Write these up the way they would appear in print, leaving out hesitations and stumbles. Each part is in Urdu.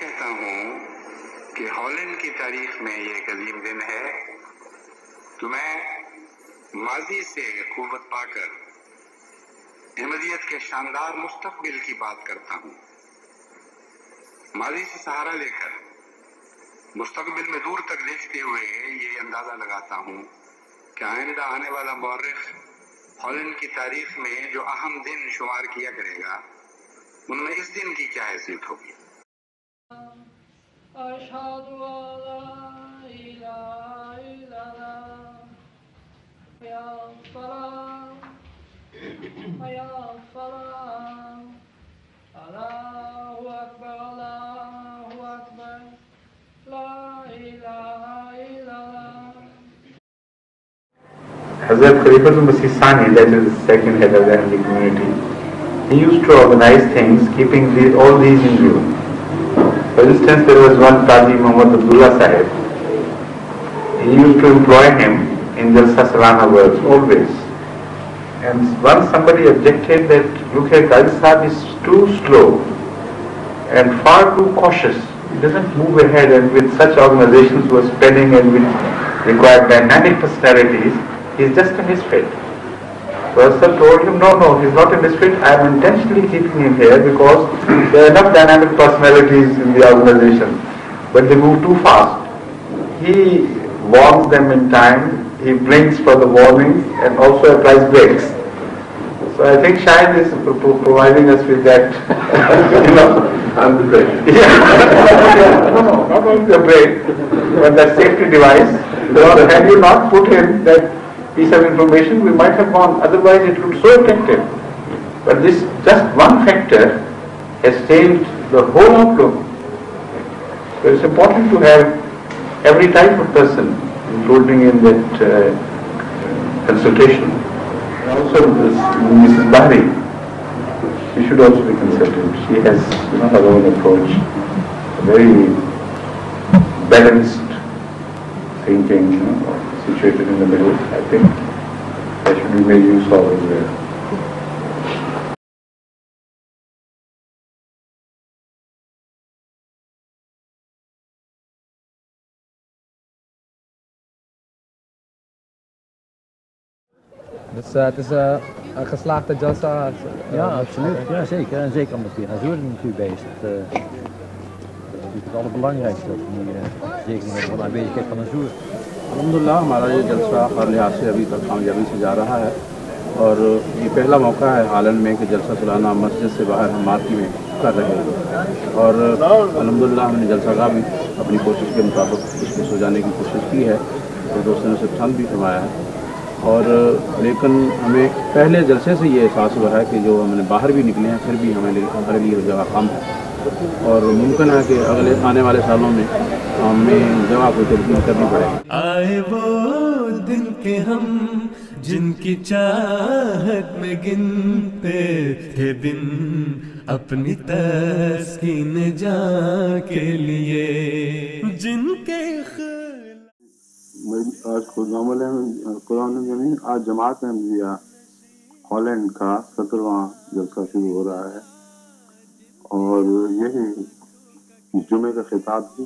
کہتا ہوں کہ ہالینڈ کی تاریخ میں یہ ایک عظیم دن ہے تو میں ماضی سے قوت پا کر احمدیت کے شاندار مستقبل کی بات کرتا ہوں. ماضی سے سہارا لے کر مستقبل میں دور تک دیکھتے ہوئے یہ اندازہ لگاتا ہوں کہ آئندہ آنے والا مورخ ہالینڈ کی تاریخ میں جو اہم دن شمار کیا کرے گا ان میں اس دن کی کیا حیثیت ہوگی. أشهد أن لا إله إلا الله يا الصلاة يا الصلاة الله أكبر الله أكبر لا إله إلا الله. Hazrat Khalifatul Masih Sani, that is the second head of the Ahmadi community, he used to organize things keeping all these in view. For instance, there was one Qazi Muhammad Abdullah Sahib. He used to employ him in Jalsa Salana works always. And once somebody objected that, look here, Qazi Sahib is too slow and far too cautious. He doesn't move ahead, and with such organizations who are spreading and which require dynamic personalities, he is just a misfit. So Asad told him, no, he's not a misfit. I am intentionally keeping him here because there are enough dynamic personalities in the organization. But they move too fast. He warns them in time, he blinks for the warning and also applies brakes. So I think Shahid is providing us with that, I'm the brake. Yeah. No, not only the brake, but that safety device. Because had you not put in that piece of information, we might have gone. Otherwise, it looked so effective. But this just one factor has changed the whole outlook. So it's important to have every type of person, including in that consultation. And also, Mrs. Bahri, she should also be consulted. She has her own approach, very balanced thinking, situated in the middle. I think that should be made use of as well. Dus het is een geslaagde jalsa. Ja, absoluut. Ja, zeker. En zeker omdat hier Azur natuurlijk bij is. Dat is natuurlijk het allerbelangrijkste. Dat we hier zeker met de aanwezigheid van Azur. الحمدللہ ہمارا یہ جلسہ ہر لحاظ سے ابھی تک کامیابی سے جا رہا ہے اور یہ پہلا موقع ہے ہالینڈ میں کہ جلسہ سالانہ مسجد سے باہر ہم مارکی میں کر رہے ہیں اور الحمدللہ ہم نے جلسہ گاہ بھی اپنی کوشش کے مطابق اس کو سجانے کی کوشش کی ہے اور دوستوں نے اسے پسند بھی فرمایا ہے اور لیکن ہمیں پہلے جلسے سے یہ احساس ہوا ہے کہ جو ہم نے باہر بھی نکلے ہیں پھر بھی ہمارے لیے جگہ کم ہے اور ممکن ہے کہ اگلے آنے والے سالوں میں ہمیں جگہ کو تبدیل کرنی پڑے گی. آئے وہ دن کے ہم جن کی چاہت میں گنتے تھے دن اپنی تسکین جا کے لیے جن کے آج قرآن زمین آج جماعت احمدیہ ہالینڈ کا 17واں جلسہ شروع ہو رہا ہے اور یہی جمعے کا خطاب بھی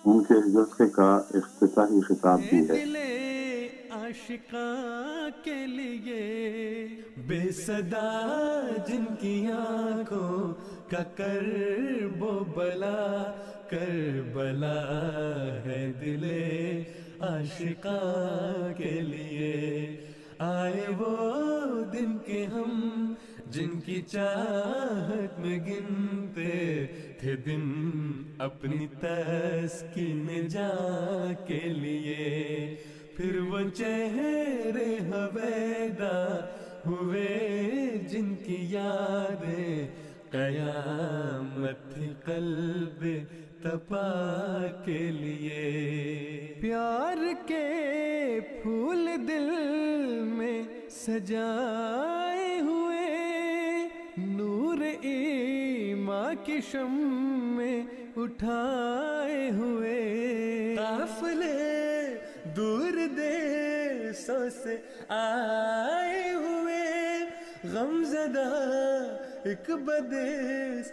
ان کے جلسے کا افتتاحی خطاب بھی ہے. عاشقاں کے لیے بے صدا جن کی آنکھوں کا کرب و بلا کربلا ہے دل عاشقاں کے لیے آئے وہ دن کے ہم جن کی چاہت میں گنتے تھے دن اپنی تسکین جا کے لیے پھر وہ چہرے ہویدا ہوئے جن کی یادیں قیامت تھی قلب تپا کے لیے پیار کے پھول دل میں سجائے ہوئے نور ایمان کی شمع اٹھائے ہوئے قافلے دور دیسوں سے آئے ہوئے غمزدہ ایک بدیس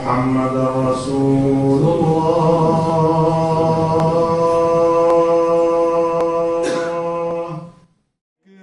محمد رسول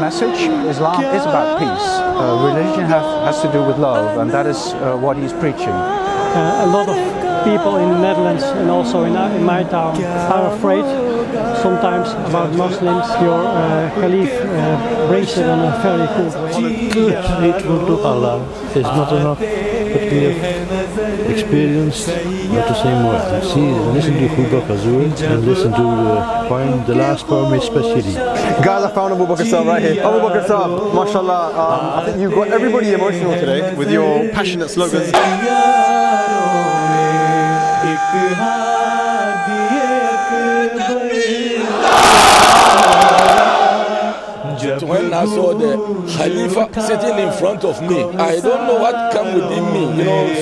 message. Islam is about peace. Religion has to do with love, and that is what he's preaching. A lot of people in the Netherlands and also in my town are afraid sometimes about Muslims. Your Caliph brings it in a very cool way. Hateful to Allah is not enough, but we have experienced what to say more. See, listen to Abu Bakr Azur and listen to the last poem especially. Guys, I found Abu Bakr Sahib right here. Abu Bakr Sahib, mashallah, I think you got everybody emotional today with your passionate slogans. When I saw the Khalifa sitting in front of me, I don't know what came within me,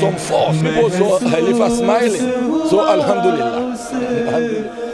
some force. People saw Khalifa smiling. So Alhamdulillah.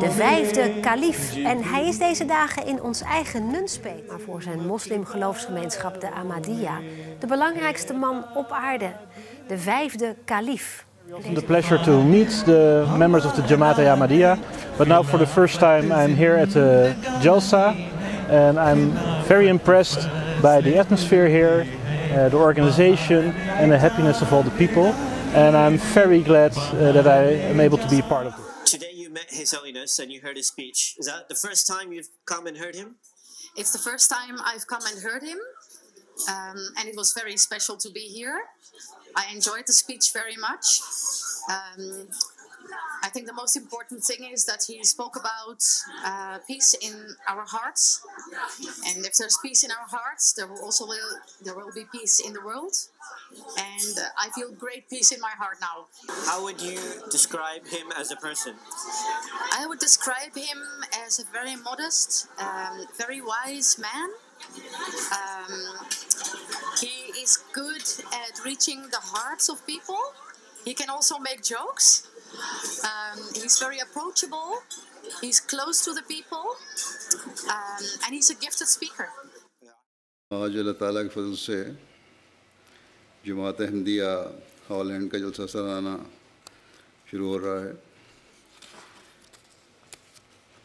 De vijfde kalief. En hij is deze dagen in ons eigen Nunspeet. Maar voor zijn moslimgeloofsgemeenschap, de Ahmadiyya, de belangrijkste man op aarde. De vijfde kalief. The pleasure to meet the members of the Jamaat-e-Ahmadiyya, but now for the first time I'm here at the Jalsa, and I'm very impressed by the atmosphere here, the organization and the happiness of all the people, and I'm very glad that I am able to be part of it. Today you met His Holiness and you heard his speech. Is that the first time you've come and heard him? It's the first time I've come and heard him, and it was very special to be here. I enjoyed the speech very much. I think the most important thing is that he spoke about peace in our hearts, and if there's peace in our hearts, there will be peace in the world, and I feel great peace in my heart now. How would you describe him as a person? I would describe him as a very modest, very wise man. He is good at reaching the hearts of people. He can also make jokes. He's very approachable. He's close to the people, and he's a gifted speaker. آج اللہ تعالیٰ کے فضل سے جماعت احمدیہ ہالینڈ کا جلسہ سالانہ شروع ہو رہا ہے،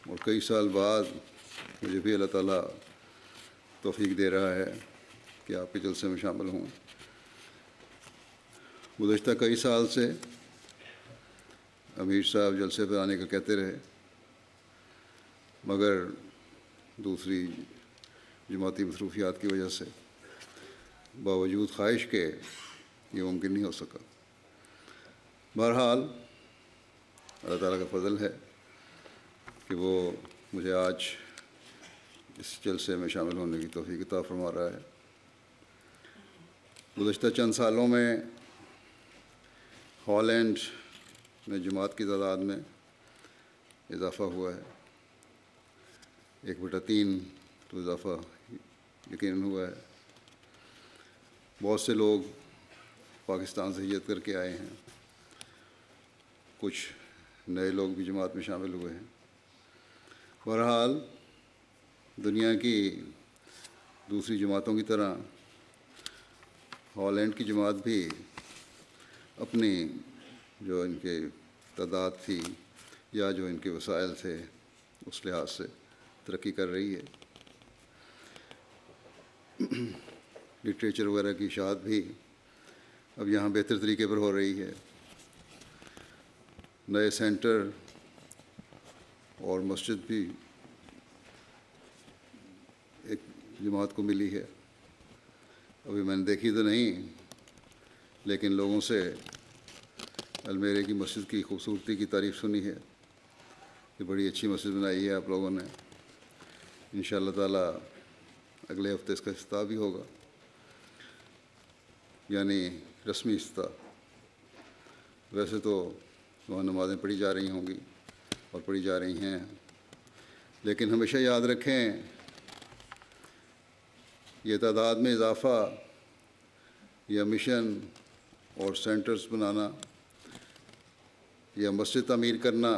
اور کئی سال بعد مجھے بھی اللہ تعالیٰ توفیق دے رہا ہے کہ آپ کے جلسے میں شامل ہوں۔ گزشتہ کئی سال سے امیر صاحب جلسے پر آنے کا کہتے رہے، مگر دوسری جماعتی مصروفیات کی وجہ سے باوجود خواہش کے یہ ممکن نہیں ہو سکا۔ بہرحال اللہ تعالیٰ کا فضل ہے کہ وہ مجھے آج اس جلسے میں شامل ہونے کی توفیق عطا فرما رہا ہے۔ گزشتہ چند سالوں میں ہالینڈ میں جماعت کی تعداد میں اضافہ ہوا ہے، 1/3 تو اضافہ یقیناً ہوا ہے۔ بہت سے لوگ پاکستان سے ہجرت کر کے آئے ہیں، کچھ نئے لوگ بھی جماعت میں شامل ہوئے ہیں۔ بہرحال دنیا کی دوسری جماعتوں کی طرح ہالینڈ کی جماعت بھی اپنی جو ان کے تعداد تھی یا جو ان کے وسائل تھے اس لحاظ سے ترقی کر رہی ہے۔ لٹریچر وغیرہ کی اشاعت بھی اب یہاں بہتر طریقے پر ہو رہی ہے۔ نئے سینٹر اور مسجد بھی ایک جماعت کو ملی ہے. ابھی میں نے دیکھی تو نہیں، لیکن لوگوں سے المیرے کی مسجد کی خوبصورتی کی تعریف سنی ہے کہ بڑی اچھی مسجد بنائی ہے آپ لوگوں نے. انشاءاللہ تعالیٰ اگلے ہفتے اس کا افتتاح بھی ہوگا، یعنی رسمی افتتاح. ویسے تو وہاں نمازیں پڑھی جا رہی ہوں گی اور پڑھی جا رہی ہیں، لیکن ہمیشہ یاد رکھیں یہ تعداد میں اضافہ یا مشن اور سینٹرز بنانا یا مسجد تعمیر کرنا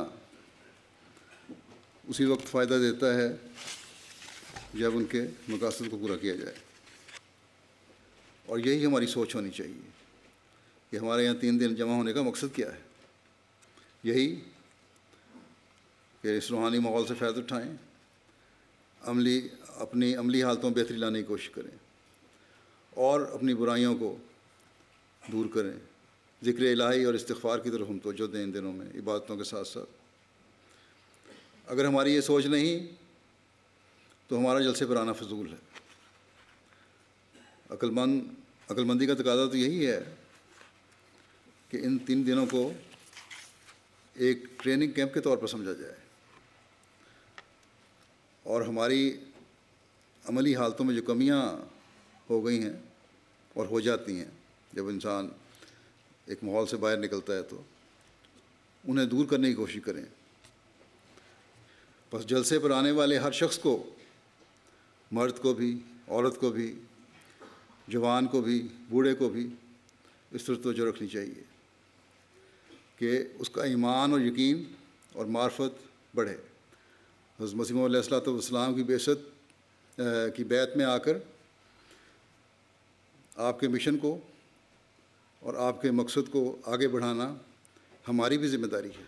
اسی وقت فائدہ دیتا ہے جب ان کے مقاصد کو پورا کیا جائے. اور یہی ہماری سوچ ہونی چاہیے کہ ہمارے یہاں 3 دن جمع ہونے کا مقصد کیا ہے. یہی کہ اس روحانی ماحول سے فائدہ اٹھائیں، اپنی عملی حالتوں میں بہتری لانے کی کوشش کریں اور اپنی برائیوں کو دور کریں. ذکر الہی اور استغفار کی طرف ہم توجہ دیں ان دنوں میں عبادتوں کے ساتھ ساتھ. اگر ہماری یہ سوچ نہیں تو ہمارا جلسے پر آنا فضول ہے. عقل مندی کا تقاضا تو یہی ہے کہ ان 3 دنوں کو ایک ٹریننگ کیمپ کے طور پر سمجھا جائے اور ہماری عملی حالتوں میں جو کمیاں ہو گئی ہیں اور ہو جاتی ہیں جب انسان ایک ماحول سے باہر نکلتا ہے تو انہیں دور کرنے کی کوشش کریں. بس جلسے پر آنے والے ہر شخص کو، مرد کو بھی، عورت کو بھی، جوان کو بھی، بوڑھے کو بھی اس طرح توجہ رکھنی چاہیے کہ اس کا ایمان اور یقین اور معرفت بڑھے. حضرت مسیح موعود علیہ السلام کی بیعت میں آ کر آپ کے مشن کو اور آپ کے مقصد کو آگے بڑھانا ہماری بھی ذمہ داری ہے.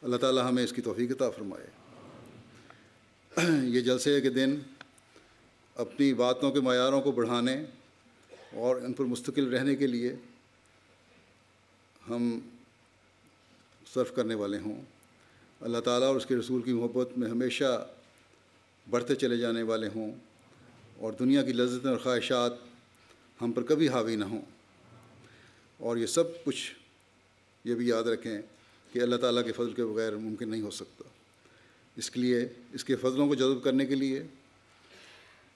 اللہ تعالیٰ ہمیں اس کی توفیق عطا فرمائے. یہ جلسے کے دن اپنی باتوں کے معیاروں کو بڑھانے اور ان پر مستقل رہنے کے لیے ہم صرف کرنے والے ہوں. اللہ تعالیٰ اور اس کے رسول کی محبت میں ہمیشہ بڑھتے چلے جانے والے ہوں اور دنیا کی لذتیں اور خواہشات ہم پر کبھی حاوی نہ ہوں. اور یہ سب کچھ یہ بھی یاد رکھیں کہ اللہ تعالیٰ کے فضل کے بغیر ممکن نہیں ہو سکتا. اس کے لیے اس کے فضلوں کو جذب کرنے کے لیے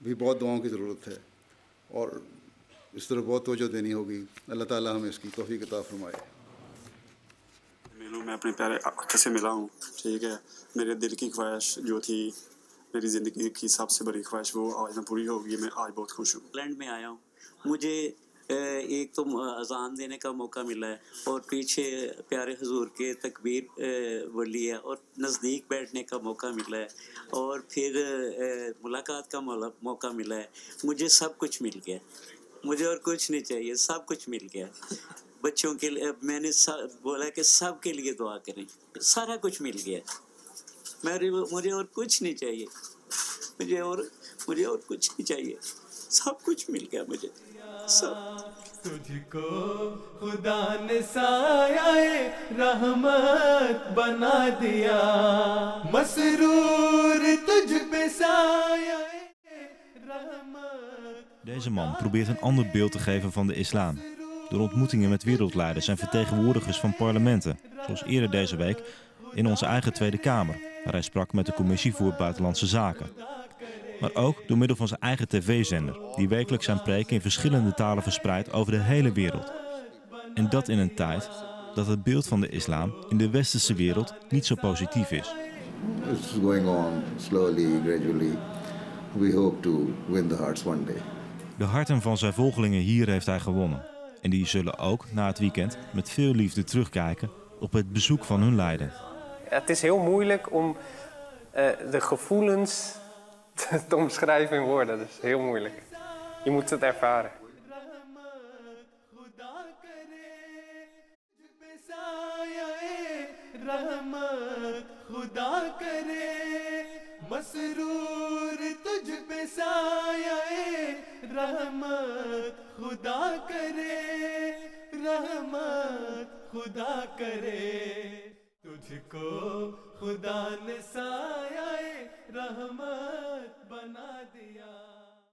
بھی بہت دعاؤں کی ضرورت ہے اور اس طرح بہت توجہ دینی ہوگی. اللہ تعالیٰ ہمیں اس کی توفیق عطا فرمائے. میں اپنے پیارے آقا سے ملا ہوں، ٹھیک ہے. میرے دل کی خواہش جو تھی، میری زندگی کی سب سے بڑی خواہش، وہ آج نہ پوری ہوگی. میں آج بہت خوش ہوں. انگلینڈ میں آیا ہوں. مجھے ایک تو اذان دینے کا موقع ملا ہے اور پیچھے پیارے حضور کے تکبیر بولی ہے اور نزدیک بیٹھنے کا موقع ملا ہے اور پھر ملاقات کا موقع ملا ہے. مجھے سب کچھ مل گیا، مجھے اور کچھ نہیں چاہیے، سب کچھ مل گیا. بچوں کے لیے میں نے بولا کہ سب کے لیے دعا کریں، سارا کچھ مل گیا. مجھے اور کچھ نہیں چاہیے، مجھے اور کچھ نہیں چاہیے، سب کچھ مل گیا مجھے سب. تجھ کو خدا نے سایہ رحمت بنا دیا، مسرور تجھ پہ سایہ رحمت. Deze man probeert een ander beeld te geven van de islam door ontmoetingen met wereldleiders en vertegenwoordigers van parlementen, zoals eerder deze week in onze eigen Tweede Kamer, waar hij sprak met de Commissie voor Buitenlandse Zaken. Maar ook door middel van zijn eigen tv-zender, die wekelijks zijn preken in verschillende talen verspreidt over de hele wereld. En dat in een tijd dat het beeld van de islam in de westerse wereld niet zo positief is. It's going on slowly, gradually. We hope to win the hearts one day. De harten van zijn volgelingen hier heeft hij gewonnen. En die zullen ook na het weekend met veel liefde terugkijken op het bezoek van hun leider. Het is heel moeilijk om de gevoelens te omschrijven in woorden. Dat is heel moeilijk. Je moet het ervaren. تجھ کو خدا نے